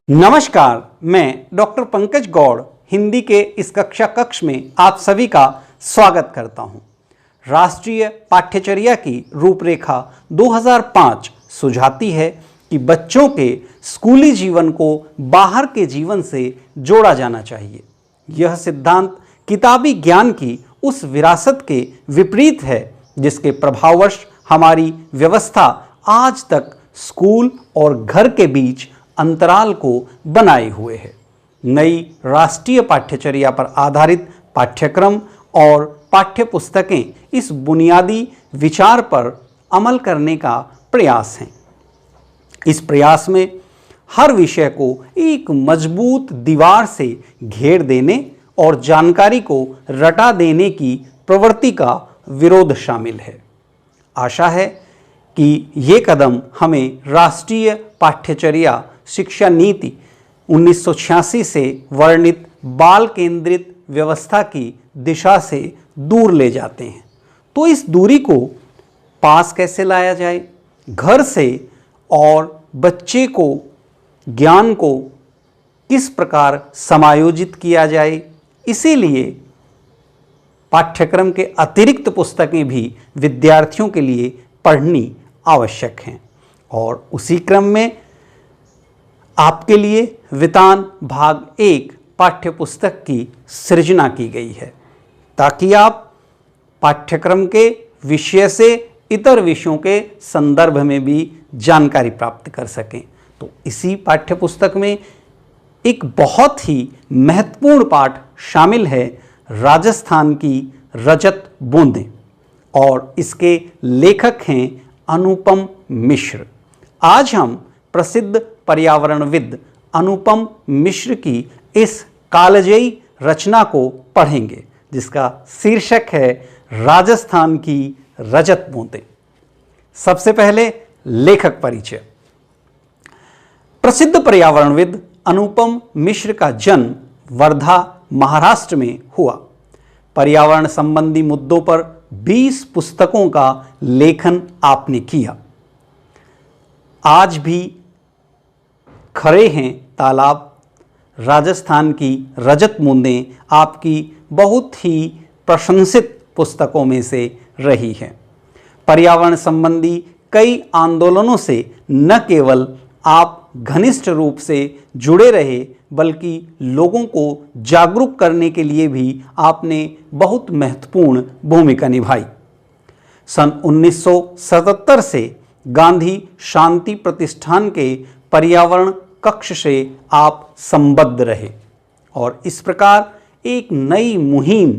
नमस्कार, मैं डॉक्टर पंकज गौड़ हिंदी के इस कक्ष में आप सभी का स्वागत करता हूं। राष्ट्रीय पाठ्यचर्या की रूपरेखा 2005 सुझाती है कि बच्चों के स्कूली जीवन को बाहर के जीवन से जोड़ा जाना चाहिए। यह सिद्धांत किताबी ज्ञान की उस विरासत के विपरीत है जिसके प्रभाववश हमारी व्यवस्था आज तक स्कूल और घर के बीच अंतराल को बनाए हुए है। नई राष्ट्रीय पाठ्यचर्या पर आधारित पाठ्यक्रम और पाठ्यपुस्तकें इस बुनियादी विचार पर अमल करने का प्रयास हैं। इस प्रयास में हर विषय को एक मजबूत दीवार से घेर देने और जानकारी को रटा देने की प्रवृत्ति का विरोध शामिल है। आशा है कि ये कदम हमें राष्ट्रीय पाठ्यचर्या शिक्षा नीति 1986 से वर्णित बाल केंद्रित व्यवस्था की दिशा से दूर ले जाते हैं। तो इस दूरी को पास कैसे लाया जाए? घर से और बच्चे को ज्ञान को किस प्रकार समायोजित किया जाए? इसीलिए पाठ्यक्रम के अतिरिक्त पुस्तकें भी विद्यार्थियों के लिए पढ़नी आवश्यक हैं। और उसी क्रम में आपके लिए वितान भाग 1 पाठ्यपुस्तक की सृजना की गई है ताकि आप पाठ्यक्रम के विषय से इतर विषयों के संदर्भ में भी जानकारी प्राप्त कर सकें। तो इसी पाठ्यपुस्तक में एक बहुत ही महत्वपूर्ण पाठ शामिल है, राजस्थान की रजत बूंदें, और इसके लेखक हैं अनुपम मिश्र। आज हम प्रसिद्ध पर्यावरणविद अनुपम मिश्र की इस कालजयी रचना को पढ़ेंगे जिसका शीर्षक है राजस्थान की रजत बूंदें। सबसे पहले लेखक परिचय। प्रसिद्ध पर्यावरणविद अनुपम मिश्र का जन्म वर्धा, महाराष्ट्र में हुआ। पर्यावरण संबंधी मुद्दों पर 20 पुस्तकों का लेखन आपने किया। आज भी खड़े हैं तालाब, राजस्थान की रजत बूंदें आपकी बहुत ही प्रशंसित पुस्तकों में से रही है। पर्यावरण संबंधी कई आंदोलनों से न केवल आप घनिष्ठ रूप से जुड़े रहे बल्कि लोगों को जागरूक करने के लिए भी आपने बहुत महत्वपूर्ण भूमिका निभाई। सन 1977 से गांधी शांति प्रतिष्ठान के पर्यावरण कक्ष से आप संबद्ध रहे और इस प्रकार एक नई मुहिम,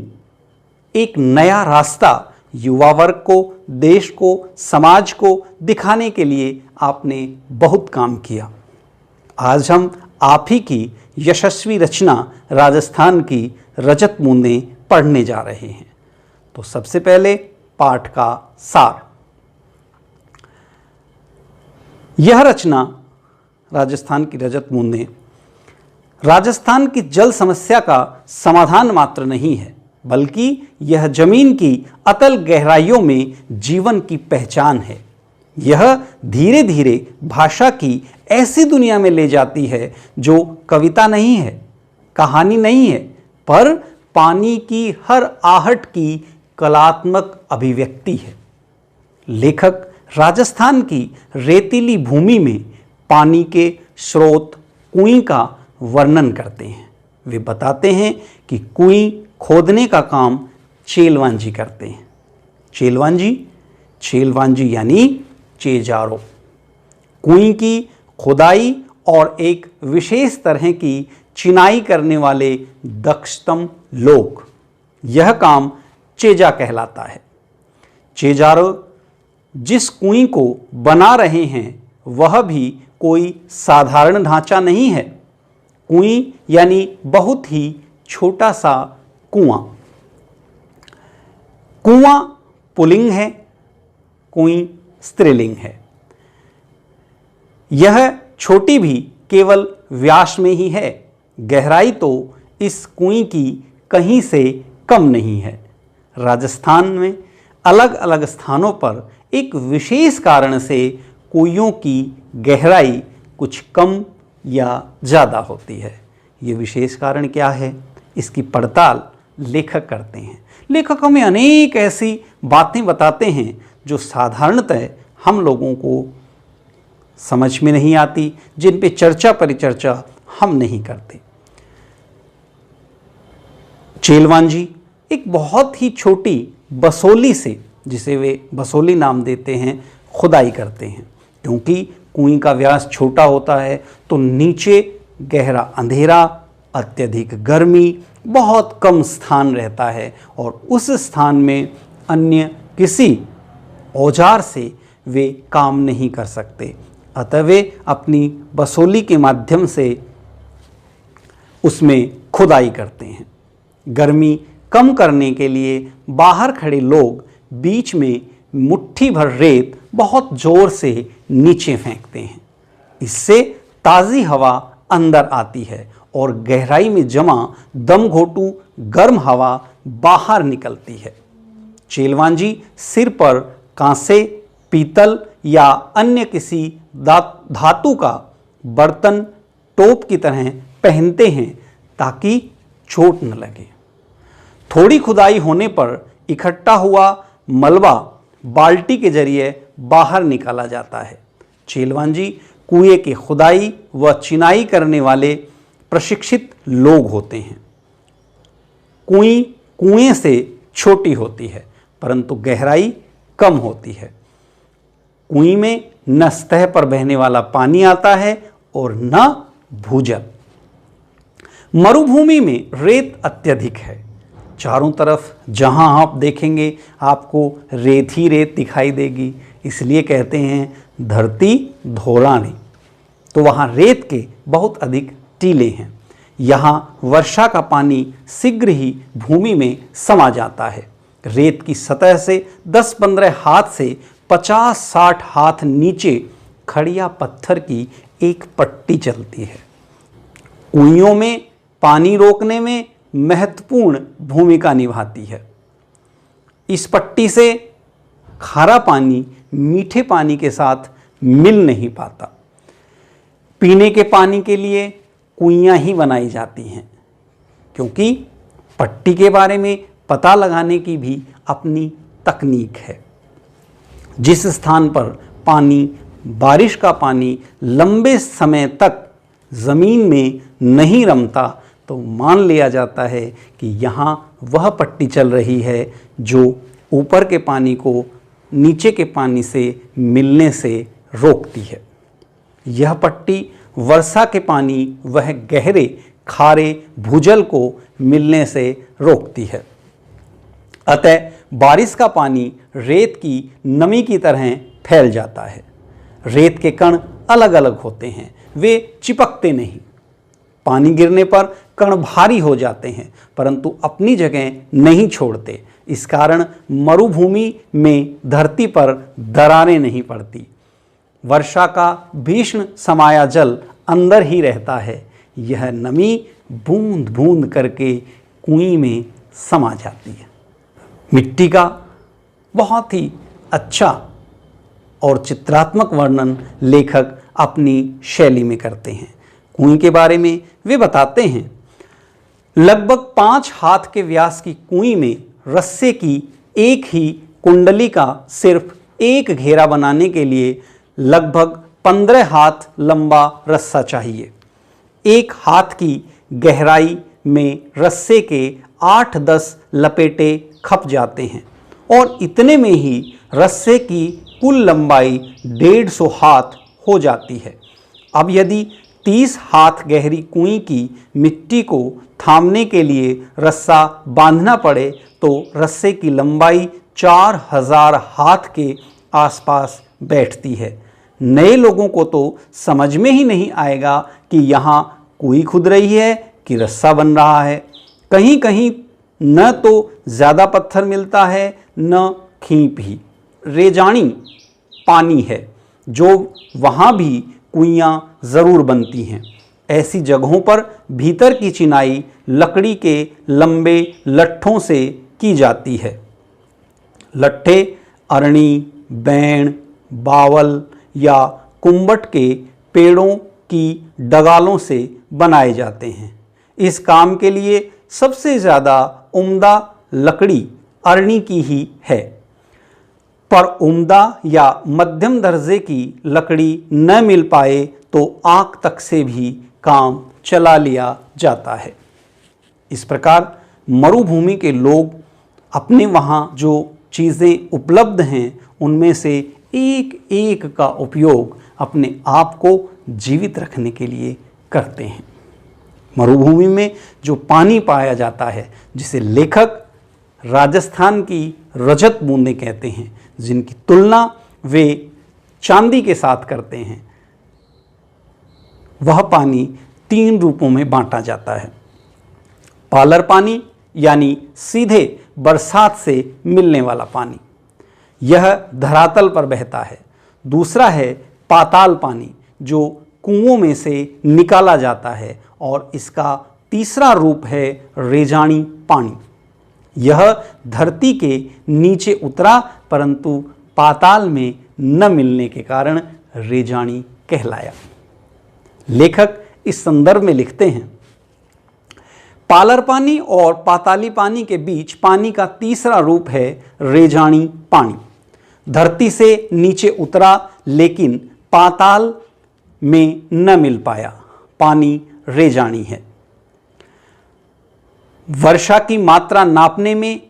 एक नया रास्ता युवा वर्ग को, देश को, समाज को दिखाने के लिए आपने बहुत काम किया। आज हम आप ही की यशस्वी रचना राजस्थान की रजत बूंदें पढ़ने जा रहे हैं। तो सबसे पहले पाठ का सार। यह रचना राजस्थान की रजत बूंदें राजस्थान की जल समस्या का समाधान मात्र नहीं है बल्कि यह जमीन की अतल गहराइयों में जीवन की पहचान है। यह धीरे धीरे भाषा की ऐसी दुनिया में ले जाती है जो कविता नहीं है, कहानी नहीं है, पर पानी की हर आहट की कलात्मक अभिव्यक्ति है। लेखक राजस्थान की रेतीली भूमि में पानी के स्रोत कुएं का वर्णन करते हैं। वे बताते हैं कि कुएं खोदने का काम चेलवांजी करते हैं। चेलवांजी यानी चेजारो। कुएं की खुदाई और एक विशेष तरह की चिनाई करने वाले दक्षतम लोग, यह काम चेजा कहलाता है। चेजारो जिस कुएं को बना रहे हैं वह भी कोई साधारण ढांचा नहीं है। कुएं यानी बहुत ही छोटा सा कुआं। कुआं पुल्लिंग है, कुएं स्त्रीलिंग है। यह छोटी भी केवल व्यास में ही है, गहराई तो इस कुएं की कहीं से कम नहीं है। राजस्थान में अलग अलग स्थानों पर एक विशेष कारण से कुइयों की गहराई कुछ कम या ज़्यादा होती है। ये विशेष कारण क्या है, इसकी पड़ताल लेखक करते हैं। लेखक हमें अनेक ऐसी बातें बताते हैं जो साधारणतः हम लोगों को समझ में नहीं आती, जिन पे चर्चा परिचर्चा हम नहीं करते। चेलवांजी एक बहुत ही छोटी बसोली से, जिसे वे बसोली नाम देते हैं, खुदाई करते हैं। क्योंकि कुएं का व्यास छोटा होता है तो नीचे गहरा अंधेरा, अत्यधिक गर्मी, बहुत कम स्थान रहता है और उस स्थान में अन्य किसी औजार से वे काम नहीं कर सकते। अतः वे अपनी बसोली के माध्यम से उसमें खुदाई करते हैं। गर्मी कम करने के लिए बाहर खड़े लोग बीच में मुट्ठी भर रेत बहुत जोर से नीचे फेंकते हैं। इससे ताज़ी हवा अंदर आती है और गहराई में जमा दम घोटू गर्म हवा बाहर निकलती है। चेलवांजी सिर पर कांसे, पीतल या अन्य किसी धातु का बर्तन टोप की तरह पहनते हैं ताकि चोट न लगे। थोड़ी खुदाई होने पर इकट्ठा हुआ मलबा बाल्टी के जरिए बाहर निकाला जाता है। चेलवांजी कुएं की खुदाई व चिनाई करने वाले प्रशिक्षित लोग होते हैं। कुएं से छोटी होती है परंतु गहराई कम होती है। कुएं में न सतह पर बहने वाला पानी आता है और न भूजल। मरुभूमि में रेत अत्यधिक है। चारों तरफ जहां आप देखेंगे आपको रेत ही रेत दिखाई देगी। इसलिए कहते हैं धरती धोलानी। तो वहाँ रेत के बहुत अधिक टीले हैं। यहाँ वर्षा का पानी शीघ्र ही भूमि में समा जाता है। रेत की सतह से 10-15 हाथ से 50-60 हाथ नीचे खड़िया पत्थर की एक पट्टी चलती है। कुइयों में पानी रोकने में महत्वपूर्ण भूमिका निभाती है। इस पट्टी से खारा पानी मीठे पानी के साथ मिल नहीं पाता। पीने के पानी के लिए कुइयाँ ही बनाई जाती हैं, क्योंकि पट्टी के बारे में पता लगाने की भी अपनी तकनीक है। जिस स्थान पर पानी, बारिश का पानी लंबे समय तक ज़मीन में नहीं रमता तो मान लिया जाता है कि यहाँ वह पट्टी चल रही है जो ऊपर के पानी को नीचे के पानी से मिलने से रोकती है। यह पट्टी वर्षा के पानी वह गहरे खारे भूजल को मिलने से रोकती है। अतः बारिश का पानी रेत की नमी की तरह फैल जाता है। रेत के कण अलग अलग होते हैं, वे चिपकते नहीं। पानी गिरने पर कण भारी हो जाते हैं परंतु अपनी जगह नहीं छोड़ते। इस कारण मरुभूमि में धरती पर दरारें नहीं पड़ती। वर्षा का भीषण समाया जल अंदर ही रहता है। यह नमी बूंद बूंद करके कुएं में समा जाती है। मिट्टी का बहुत ही अच्छा और चित्रात्मक वर्णन लेखक अपनी शैली में करते हैं। कुएं के बारे में वे बताते हैं, लगभग 5 हाथ के व्यास की कुएं में रस्से की एक ही कुंडली का सिर्फ एक घेरा बनाने के लिए लगभग 15 हाथ लंबा रस्सा चाहिए। 1 हाथ की गहराई में रस्से के 8-10 लपेटे खप जाते हैं और इतने में ही रस्से की कुल लंबाई 150 हाथ हो जाती है। अब यदि 30 हाथ गहरी कुएं की मिट्टी को थामने के लिए रस्सा बांधना पड़े तो रस्से की लंबाई 4000 हाथ के आसपास बैठती है। नए लोगों को तो समझ में ही नहीं आएगा कि यहाँ कुएं खुद रही है कि रस्सा बन रहा है। कहीं कहीं न तो ज़्यादा पत्थर मिलता है न खींप ही, रेजानी पानी है जो वहाँ भी कुइयाँ ज़रूर बनती हैं। ऐसी जगहों पर भीतर की चिनाई लकड़ी के लंबे लट्ठों से की जाती है। लट्ठे अरणी, बैण, बावल या कुंबट के पेड़ों की डगालों से बनाए जाते हैं। इस काम के लिए सबसे ज़्यादा उम्दा लकड़ी अरणी की ही है, पर उम्दा या मध्यम दर्जे की लकड़ी न मिल पाए तो आग तक से भी काम चला लिया जाता है। इस प्रकार मरुभूमि के लोग अपने वहाँ जो चीज़ें उपलब्ध हैं उनमें से एक एक का उपयोग अपने आप को जीवित रखने के लिए करते हैं। मरुभूमि में जो पानी पाया जाता है, जिसे लेखक राजस्थान की रजत बूंदें कहते हैं, जिनकी तुलना वे चांदी के साथ करते हैं, वह पानी 3 रूपों में बांटा जाता है। पालर पानी यानी सीधे बरसात से मिलने वाला पानी, यह धरातल पर बहता है। दूसरा है पाताल पानी, जो कुओं में से निकाला जाता है, और इसका तीसरा रूप है रेजानी पानी। यह धरती के नीचे उतरा परंतु पाताल में न मिलने के कारण रेजानी कहलाया। लेखक इस संदर्भ में लिखते हैं, पालर पानी और पाताली पानी के बीच पानी का तीसरा रूप है रेजानी पानी। धरती से नीचे उतरा लेकिन पाताल में न मिल पाया, पानी रेजानी है। वर्षा की मात्रा नापने में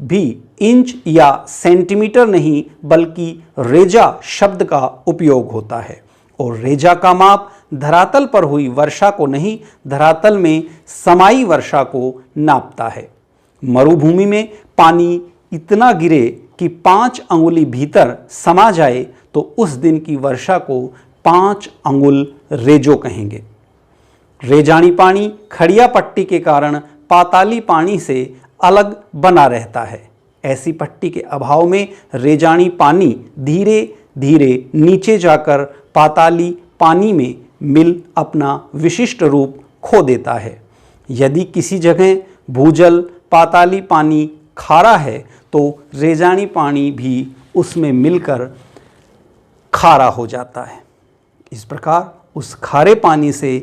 भी इंच या सेंटीमीटर नहीं बल्कि रेजा शब्द का उपयोग होता है, और रेजा का माप धरातल पर हुई वर्षा को नहीं, धरातल में समाई वर्षा को नापता है। मरुभूमि में पानी इतना गिरे कि 5 अंगुली भीतर समा जाए तो उस दिन की वर्षा को 5 अंगुल रेजो कहेंगे। रेजानी पानी खड़िया पट्टी के कारण पाताली पानी से अलग बना रहता है। ऐसी पट्टी के अभाव में रेजानी पानी धीरे धीरे नीचे जाकर पाताली पानी में मिल अपना विशिष्ट रूप खो देता है। यदि किसी जगह भूजल पाताली पानी खारा है तो रेजानी पानी भी उसमें मिलकर खारा हो जाता है। इस प्रकार उस खारे पानी से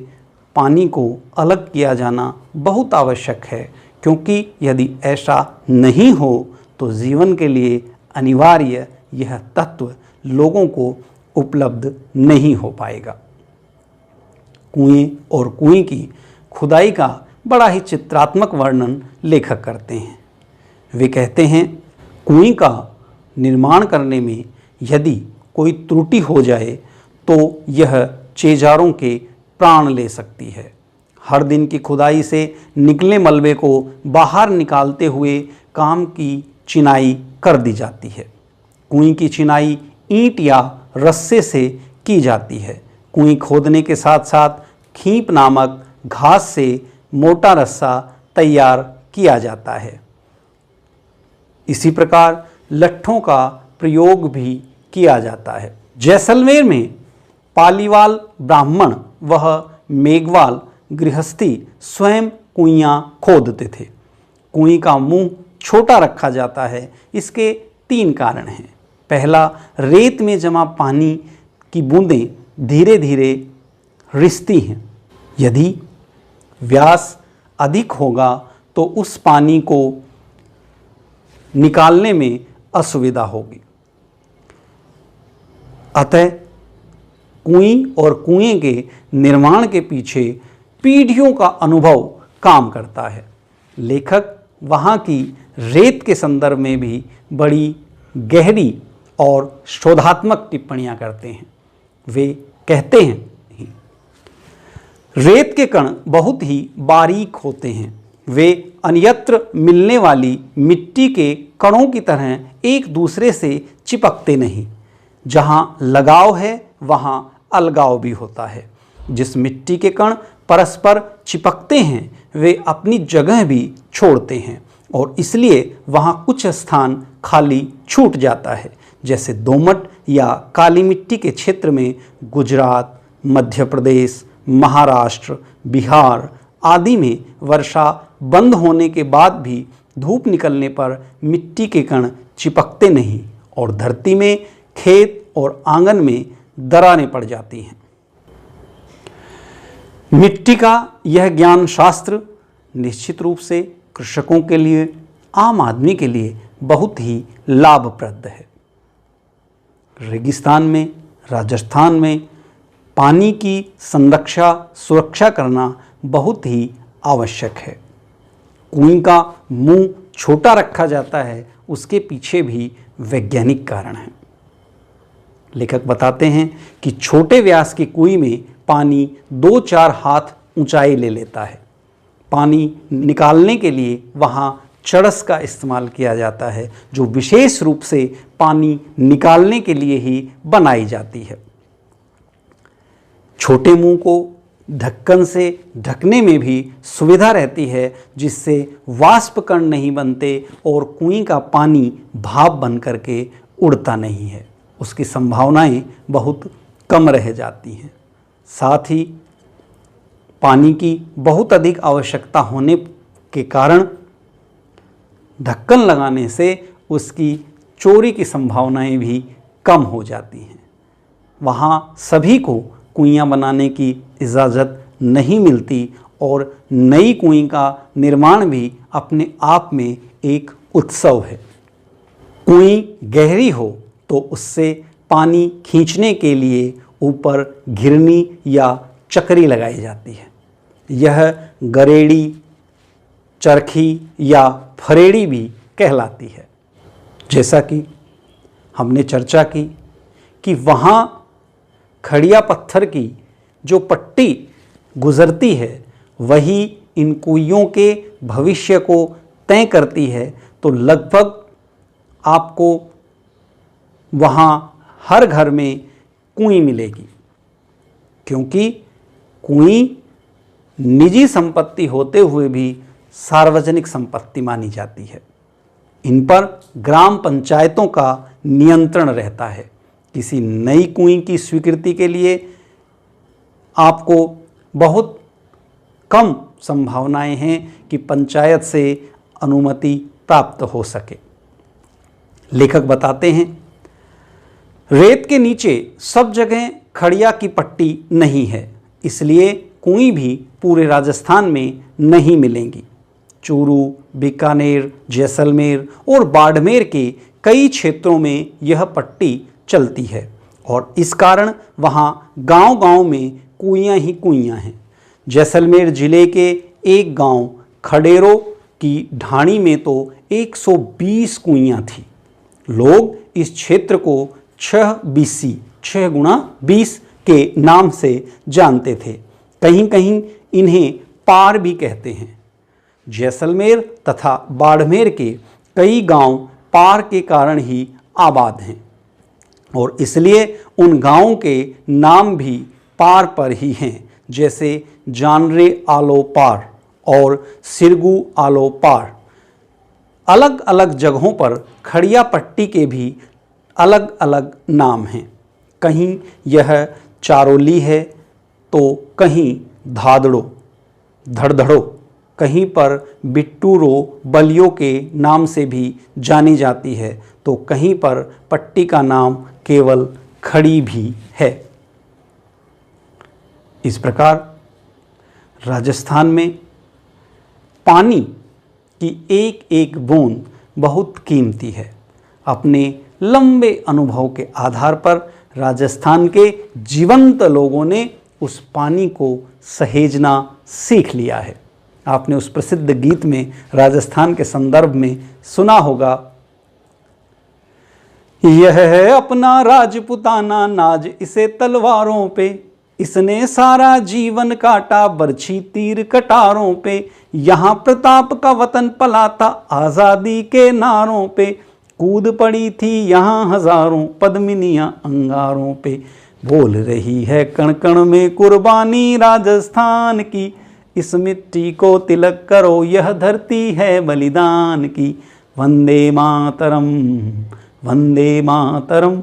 पानी को अलग किया जाना बहुत आवश्यक है, क्योंकि यदि ऐसा नहीं हो तो जीवन के लिए अनिवार्य यह तत्व लोगों को उपलब्ध नहीं हो पाएगा। कुएं और कुएं की खुदाई का बड़ा ही चित्रात्मक वर्णन लेखक करते हैं। वे कहते हैं, कुएं का निर्माण करने में यदि कोई त्रुटि हो जाए तो यह चेजारों के प्राण ले सकती है। हर दिन की खुदाई से निकले मलबे को बाहर निकालते हुए काम की चिनाई कर दी जाती है। कुएं की चिनाई ईंट या रस्से से की जाती है। कुएं खोदने के साथ साथ खींप नामक घास से मोटा रस्सा तैयार किया जाता है। इसी प्रकार लट्ठों का प्रयोग भी किया जाता है। जैसलमेर में पालीवाल ब्राह्मण वह मेघवाल गृहस्थी स्वयं कुइयाँ खोदते थे। कुएं का मुंह छोटा रखा जाता है। इसके 3 कारण हैं। पहला, रेत में जमा पानी की बूंदें धीरे धीरे रिसती हैं। यदि व्यास अधिक होगा तो उस पानी को निकालने में असुविधा होगी। अतः कुएं और कुएं के निर्माण के पीछे पीढ़ियों का अनुभव काम करता है। लेखक वहाँ की रेत के संदर्भ में भी बड़ी गहरी और शोधात्मक टिप्पणियाँ करते हैं। वे कहते हैं, रेत के कण बहुत ही बारीक होते हैं। वे अन्यत्र मिलने वाली मिट्टी के कणों की तरह एक दूसरे से चिपकते नहीं। जहाँ लगाव है वहाँ अलगाव भी होता है। जिस मिट्टी के कण परस्पर चिपकते हैं वे अपनी जगह भी छोड़ते हैं, और इसलिए वहाँ कुछ स्थान खाली छूट जाता है। जैसे दोमट या काली मिट्टी के क्षेत्र में गुजरात, मध्य प्रदेश, महाराष्ट्र, बिहार आदि में वर्षा बंद होने के बाद भी धूप निकलने पर मिट्टी के कण चिपकते नहीं और धरती में, खेत और आंगन में दरारें पड़ जाती हैं। मिट्टी का यह ज्ञान शास्त्र निश्चित रूप से कृषकों के लिए, आम आदमी के लिए बहुत ही लाभप्रद है। रेगिस्तान में, राजस्थान में पानी की संरक्षा, सुरक्षा करना बहुत ही आवश्यक है। कुएं का मुंह छोटा रखा जाता है, उसके पीछे भी वैज्ञानिक कारण हैं। लेखक बताते हैं कि छोटे व्यास की कुएं में पानी 2-4 हाथ ऊंचाई ले लेता है। पानी निकालने के लिए वहाँ चड़स का इस्तेमाल किया जाता है, जो विशेष रूप से पानी निकालने के लिए ही बनाई जाती है। छोटे मुंह को ढक्कन से ढकने में भी सुविधा रहती है, जिससे वाष्प कण नहीं बनते और कुएं का पानी भाप बन करके उड़ता नहीं है। उसकी संभावनाएं बहुत कम रह जाती हैं। साथ ही पानी की बहुत अधिक आवश्यकता होने के कारण ढक्कन लगाने से उसकी चोरी की संभावनाएं भी कम हो जाती हैं। वहाँ सभी को कुइयाँ बनाने की इजाज़त नहीं मिलती और नई कुएं का निर्माण भी अपने आप में एक उत्सव है। कुएं गहरी हो तो उससे पानी खींचने के लिए ऊपर घिरनी या चक्री लगाई जाती है। यह गरेड़ी, चरखी या फरेड़ी भी कहलाती है। जैसा कि हमने चर्चा की कि वहाँ खड़िया पत्थर की जो पट्टी गुजरती है वही इन कुइयों के भविष्य को तय करती है, तो लगभग आपको वहाँ हर घर में कुएं मिलेगी, क्योंकि कुएं निजी संपत्ति होते हुए भी सार्वजनिक संपत्ति मानी जाती है। इन पर ग्राम पंचायतों का नियंत्रण रहता है। किसी नई कुएं की स्वीकृति के लिए आपको बहुत कम संभावनाएं हैं कि पंचायत से अनुमति प्राप्त हो सके। लेखक बताते हैं, रेत के नीचे सब जगह खड़िया की पट्टी नहीं है, इसलिए कुएं भी पूरे राजस्थान में नहीं मिलेंगी। चूरू, बीकानेर, जैसलमेर और बाड़मेर के कई क्षेत्रों में यह पट्टी चलती है और इस कारण वहाँ गांव-गांव में कुइयाँ ही कुइयाँ हैं। जैसलमेर जिले के एक गांव खडेरो की ढाणी में तो 120 कुइयाँ थी। लोग इस क्षेत्र को 6BC 6x20 के नाम से जानते थे। कहीं कहीं इन्हें पार भी कहते हैं। जैसलमेर तथा बाड़मेर के कई गांव पार के कारण ही आबाद हैं और इसलिए उन गांवों के नाम भी पार पर ही हैं, जैसे जानरे आलो पार और सिरगू आलो पार। अलग अलग जगहों पर खड़िया पट्टी के भी अलग अलग नाम हैं। कहीं यह चारोली है तो कहीं धादड़ो, धड़धड़ो, कहीं पर बिट्टूरो बलियों के नाम से भी जानी जाती है, तो कहीं पर पट्टी का नाम केवल खड़ी भी है। इस प्रकार राजस्थान में पानी की एक एक बूंद बहुत कीमती है। अपने लंबे अनुभव के आधार पर राजस्थान के जीवंत लोगों ने उस पानी को सहेजना सीख लिया है। आपने उस प्रसिद्ध गीत में राजस्थान के संदर्भ में सुना होगा, यह है अपना राजपुताना नाज इसे तलवारों पे, इसने सारा जीवन काटा बरछी तीर कटारों पे, यहाँ प्रताप का वतन पला था आज़ादी के नारों पे, कूद पड़ी थी यहाँ हजारों पद्मिनियाँ अंगारों पे, बोल रही है कण कण में कुर्बानी राजस्थान की, इस मिट्टी को तिलक करो यह धरती है बलिदान की, वंदे मातरम वंदे मातरम।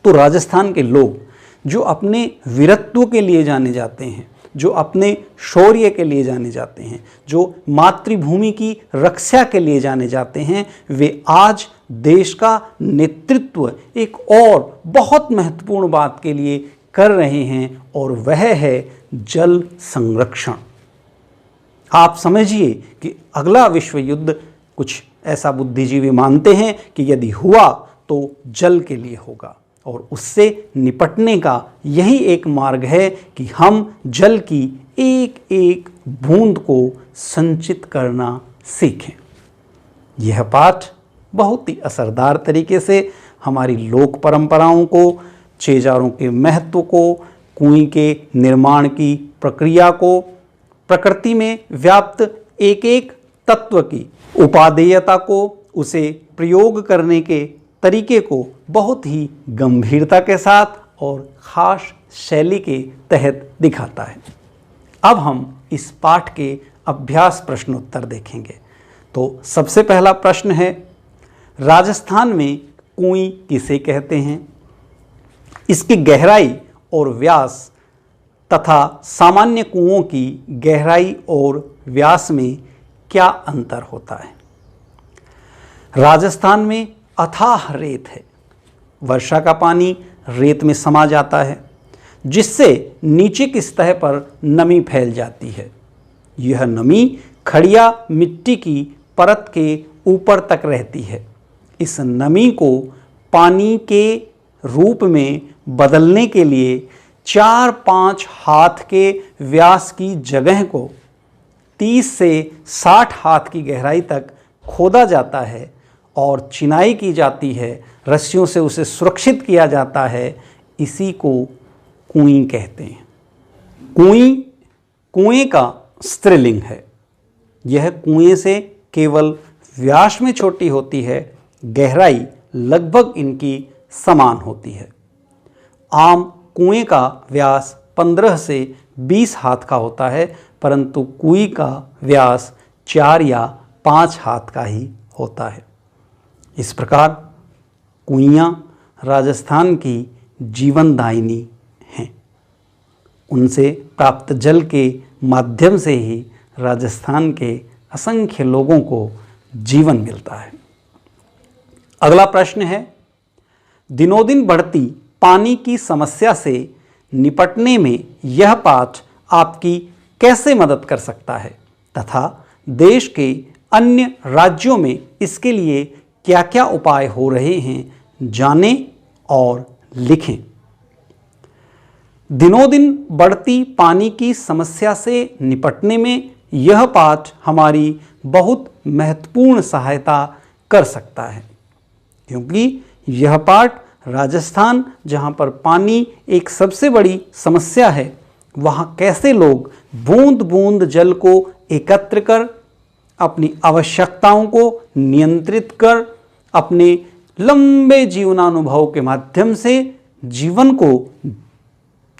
तो राजस्थान के लोग जो अपने वीरत्व के लिए जाने जाते हैं, जो अपने शौर्य के लिए जाने जाते हैं, जो मातृभूमि की रक्षा के लिए जाने जाते हैं, वे आज देश का नेतृत्व एक और बहुत महत्वपूर्ण बात के लिए कर रहे हैं और वह है जल संरक्षण। आप समझिए कि अगला विश्व युद्ध, कुछ ऐसा बुद्धिजीवी मानते हैं कि यदि हुआ तो जल के लिए होगा और उससे निपटने का यही एक मार्ग है कि हम जल की एक एक बूंद को संचित करना सीखें। यह पाठ बहुत ही असरदार तरीके से हमारी लोक परंपराओं को, चेजारों के महत्व को, कुएं के निर्माण की प्रक्रिया को, प्रकृति में व्याप्त एक एक तत्व की उपादेयता को, उसे प्रयोग करने के तरीके को बहुत ही गंभीरता के साथ और ख़ास शैली के तहत दिखाता है। अब हम इस पाठ के अभ्यास प्रश्नोत्तर देखेंगे। तो सबसे पहला प्रश्न है, राजस्थान में कुएं किसे कहते हैं? इसकी गहराई और व्यास तथा सामान्य कुओं की गहराई और व्यास में क्या अंतर होता है? राजस्थान में अथाह रेत है। वर्षा का पानी रेत में समा जाता है, जिससे नीचे की सतह पर नमी फैल जाती है। यह नमी खड़िया मिट्टी की परत के ऊपर तक रहती है। इस नमी को पानी के रूप में बदलने के लिए 4-5 हाथ के व्यास की जगह को 30 से 60 हाथ की गहराई तक खोदा जाता है और चिनाई की जाती है। रस्सियों से उसे सुरक्षित किया जाता है। इसी को कुएं कहते हैं। कुएं का स्त्रीलिंग है। यह कुएं से केवल व्यास में छोटी होती है, गहराई लगभग इनकी समान होती है। आम कुएं का व्यास 15 से 20 हाथ का होता है, परंतु कुएं का व्यास 4 या 5 हाथ का ही होता है। इस प्रकार कुइयाँ राजस्थान की जीवनदायिनी हैं। उनसे प्राप्त जल के माध्यम से ही राजस्थान के असंख्य लोगों को जीवन मिलता है। अगला प्रश्न है, दिनों दिन बढ़ती पानी की समस्या से निपटने में यह पाठ आपकी कैसे मदद कर सकता है तथा देश के अन्य राज्यों में इसके लिए क्या क्या उपाय हो रहे हैं, जानें और लिखें। दिनों दिन बढ़ती पानी की समस्या से निपटने में यह पाठ हमारी बहुत महत्वपूर्ण सहायता कर सकता है, क्योंकि यह पाठ राजस्थान, जहाँ पर पानी एक सबसे बड़ी समस्या है, वहाँ कैसे लोग बूंद बूंद जल को एकत्र कर, अपनी आवश्यकताओं को नियंत्रित कर, अपने लंबे जीवनानुभव के माध्यम से जीवन को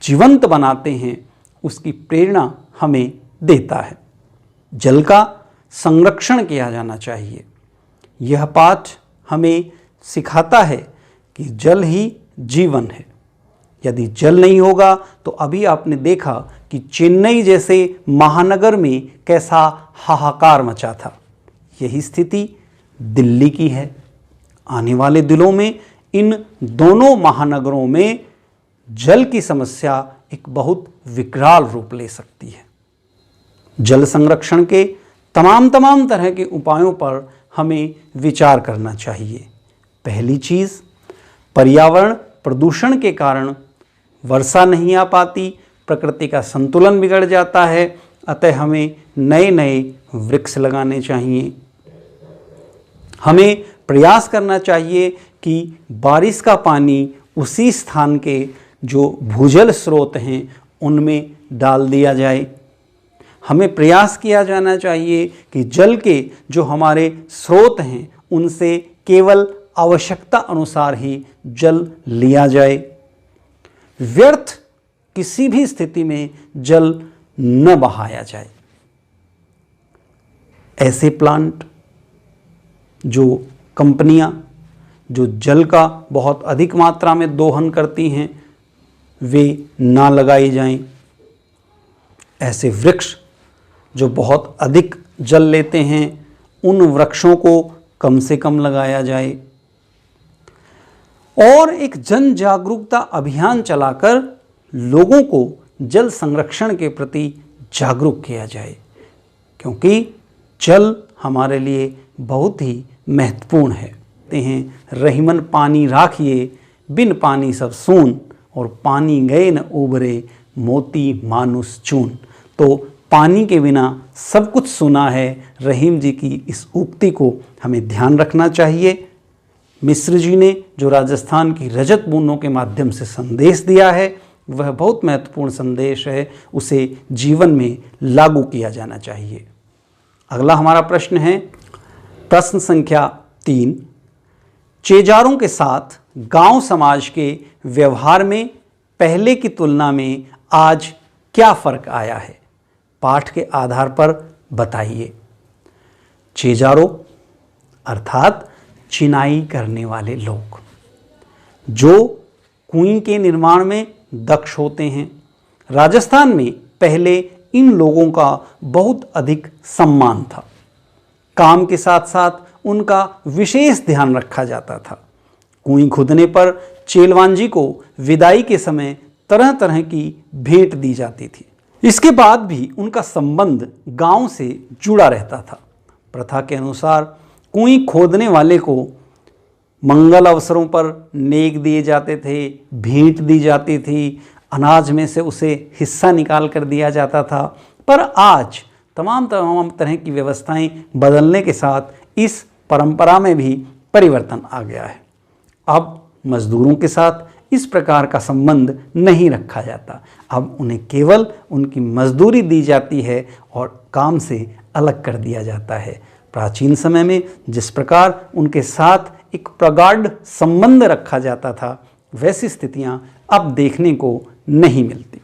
जीवंत बनाते हैं, उसकी प्रेरणा हमें देता है। जल का संरक्षण किया जाना चाहिए। यह पाठ हमें सिखाता है कि जल ही जीवन है। यदि जल नहीं होगा तो अभी आपने देखा कि चेन्नई जैसे महानगर में कैसा हाहाकार मचा था। यही स्थिति दिल्ली की है। आने वाले दिनों में इन दोनों महानगरों में जल की समस्या एक बहुत विकराल रूप ले सकती है। जल संरक्षण के तमाम तरह के उपायों पर हमें विचार करना चाहिए। पहली चीज़, पर्यावरण प्रदूषण के कारण वर्षा नहीं आ पाती, प्रकृति का संतुलन बिगड़ जाता है, अतः हमें नए नए वृक्ष लगाने चाहिए। हमें प्रयास करना चाहिए कि बारिश का पानी उसी स्थान के जो भूजल स्रोत हैं उनमें डाल दिया जाए। हमें प्रयास किया जाना चाहिए कि जल के जो हमारे स्रोत हैं उनसे केवल आवश्यकता अनुसार ही जल लिया जाए। व्यर्थ किसी भी स्थिति में जल न बहाया जाए। ऐसे प्लांट, जो कंपनियां जो जल का बहुत अधिक मात्रा में दोहन करती हैं, वे ना लगाई जाएं। ऐसे वृक्ष जो बहुत अधिक जल लेते हैं, उन वृक्षों को कम से कम लगाया जाए। और एक जन जागरूकता अभियान चलाकर लोगों को जल संरक्षण के प्रति जागरूक किया जाए, क्योंकि जल हमारे लिए बहुत ही महत्वपूर्ण है। कहते हैं रहीमन पानी राखिए, बिन पानी सब सून, और पानी गए न उबरे, मोती मानुष चून। तो पानी के बिना सब कुछ सूना है। रहीम जी की इस उक्ति को हमें ध्यान रखना चाहिए। मिश्र जी ने जो राजस्थान की रजत बूंदों के माध्यम से संदेश दिया है, वह बहुत महत्वपूर्ण संदेश है, उसे जीवन में लागू किया जाना चाहिए। अगला हमारा प्रश्न है, प्रश्न संख्या 3। चेजारों के साथ गांव समाज के व्यवहार में पहले की तुलना में आज क्या फर्क आया है? पाठ के आधार पर बताइए। चेजारों अर्थात चिनाई करने वाले लोग, जो कुएं के निर्माण में दक्ष होते हैं। राजस्थान में पहले इन लोगों का बहुत अधिक सम्मान था। काम के साथ साथ उनका विशेष ध्यान रखा जाता था। कुएं खुदने पर चेलवांजी को विदाई के समय तरह तरह की भेंट दी जाती थी। इसके बाद भी उनका संबंध गांव से जुड़ा रहता था। प्रथा के अनुसार कुएं खोदने वाले को मंगल अवसरों पर नेक दिए जाते थे, भेंट दी जाती थी, अनाज में से उसे हिस्सा निकाल कर दिया जाता था। पर आज तमाम तरह की व्यवस्थाएं बदलने के साथ इस परंपरा में भी परिवर्तन आ गया है। अब मजदूरों के साथ इस प्रकार का संबंध नहीं रखा जाता। अब उन्हें केवल उनकी मजदूरी दी जाती है और काम से अलग कर दिया जाता है। प्राचीन समय में जिस प्रकार उनके साथ एक प्रगाढ़ संबंध रखा जाता था, वैसी स्थितियां अब देखने को नहीं मिलती।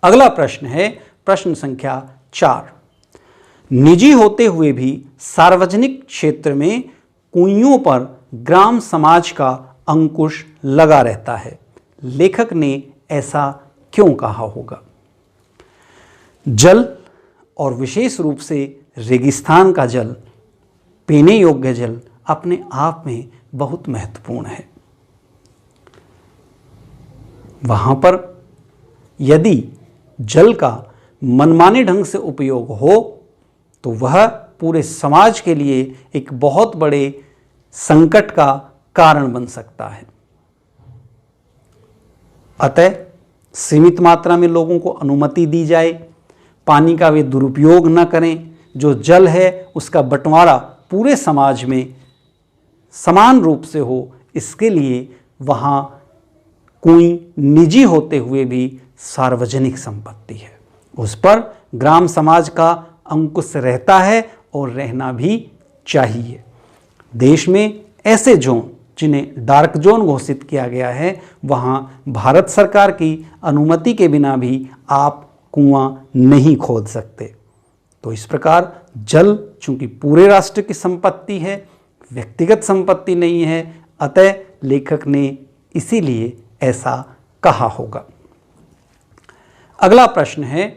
अगला प्रश्न है प्रश्न संख्या 4। निजी होते हुए भी सार्वजनिक क्षेत्र में कुइयों पर ग्राम समाज का अंकुश लगा रहता है। लेखक ने ऐसा क्यों कहा होगा? जल और विशेष रूप से रेगिस्तान का जल, पीने योग्य जल अपने आप में बहुत महत्वपूर्ण है। वहां पर यदि जल का मनमाने ढंग से उपयोग हो तो वह पूरे समाज के लिए एक बहुत बड़े संकट का कारण बन सकता है। अतः सीमित मात्रा में लोगों को अनुमति दी जाए, पानी का वे दुरुपयोग न करें। जो जल है उसका बंटवारा पूरे समाज में समान रूप से हो, इसके लिए वहाँ कुएं निजी होते हुए भी सार्वजनिक संपत्ति है, उस पर ग्राम समाज का अंकुश रहता है और रहना भी चाहिए। देश में ऐसे जोन जिन्हें डार्क जोन घोषित किया गया है, वहाँ भारत सरकार की अनुमति के बिना भी आप कुआं नहीं खोद सकते। तो इस प्रकार जल चूंकि पूरे राष्ट्र की संपत्ति है, व्यक्तिगत संपत्ति नहीं है, अतः लेखक ने इसीलिए ऐसा कहा होगा। अगला प्रश्न है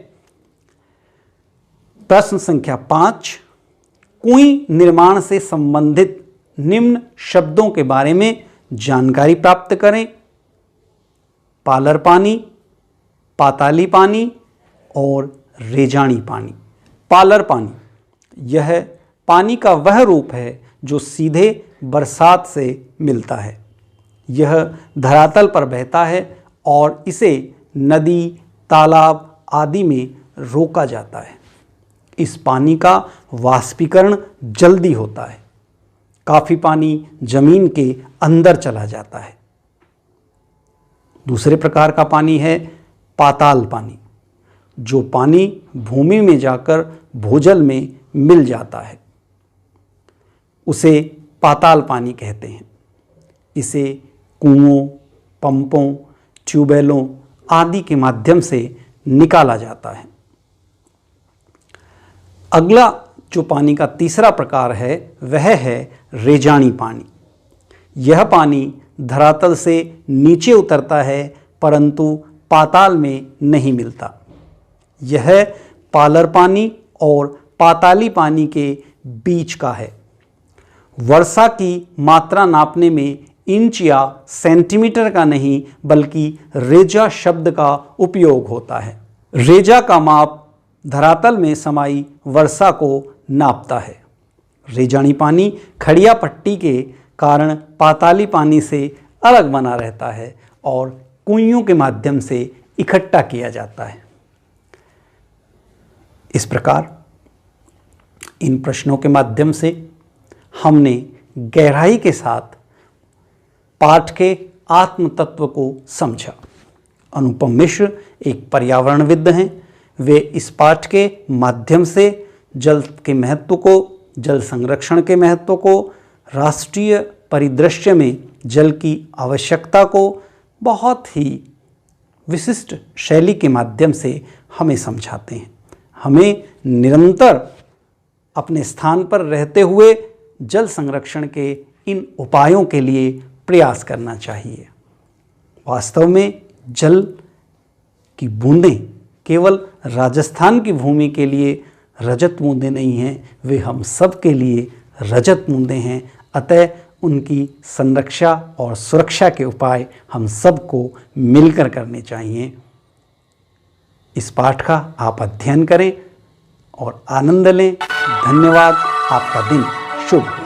प्रश्न संख्या 5। कुएं निर्माण से संबंधित निम्न शब्दों के बारे में जानकारी प्राप्त करें। पालर पानी, पाताली पानी और रेजानी पानी। पालर पानी, यह पानी का वह रूप है जो सीधे बरसात से मिलता है। यह धरातल पर बहता है और इसे नदी, तालाब आदि में रोका जाता है। इस पानी का वाष्पीकरण जल्दी होता है। काफ़ी पानी जमीन के अंदर चला जाता है। दूसरे प्रकार का पानी है पाताल पानी, जो पानी भूमि में जाकर भूजल में मिल जाता है, उसे पाताल पानी कहते हैं। इसे कुओं, पंपों, ट्यूबवेलों आदि के माध्यम से निकाला जाता है। अगला जो पानी का तीसरा प्रकार है वह है रेजानी पानी। यह पानी धरातल से नीचे उतरता है परंतु पाताल में नहीं मिलता। यह पालर पानी और पाताली पानी के बीच का है। वर्षा की मात्रा नापने में इंच या सेंटीमीटर का नहीं बल्कि रेजा शब्द का उपयोग होता है। रेजा का माप धरातल में समाई वर्षा को नापता है। रेजानी पानी खड़िया पट्टी के कारण पाताली पानी से अलग बना रहता है और कुइयों के माध्यम से इकट्ठा किया जाता है। इस प्रकार इन प्रश्नों के माध्यम से हमने गहराई के साथ पाठ के आत्म तत्व को समझा। अनुपम मिश्र एक पर्यावरणविद हैं। वे इस पाठ के माध्यम से जल के महत्व को, जल संरक्षण के महत्व को, राष्ट्रीय परिदृश्य में जल की आवश्यकता को बहुत ही विशिष्ट शैली के माध्यम से हमें समझाते हैं। हमें निरंतर अपने स्थान पर रहते हुए जल संरक्षण के इन उपायों के लिए प्रयास करना चाहिए। वास्तव में जल की बूंदें केवल राजस्थान की भूमि के लिए रजत बूंदें नहीं हैं, वे हम सब के लिए रजत बूंदें हैं। अतः उनकी संरक्षा और सुरक्षा के उपाय हम सबको मिलकर करने चाहिए। इस पाठ का आप अध्ययन करें और आनंद लें। धन्यवाद। आपका दिन शुभ हो।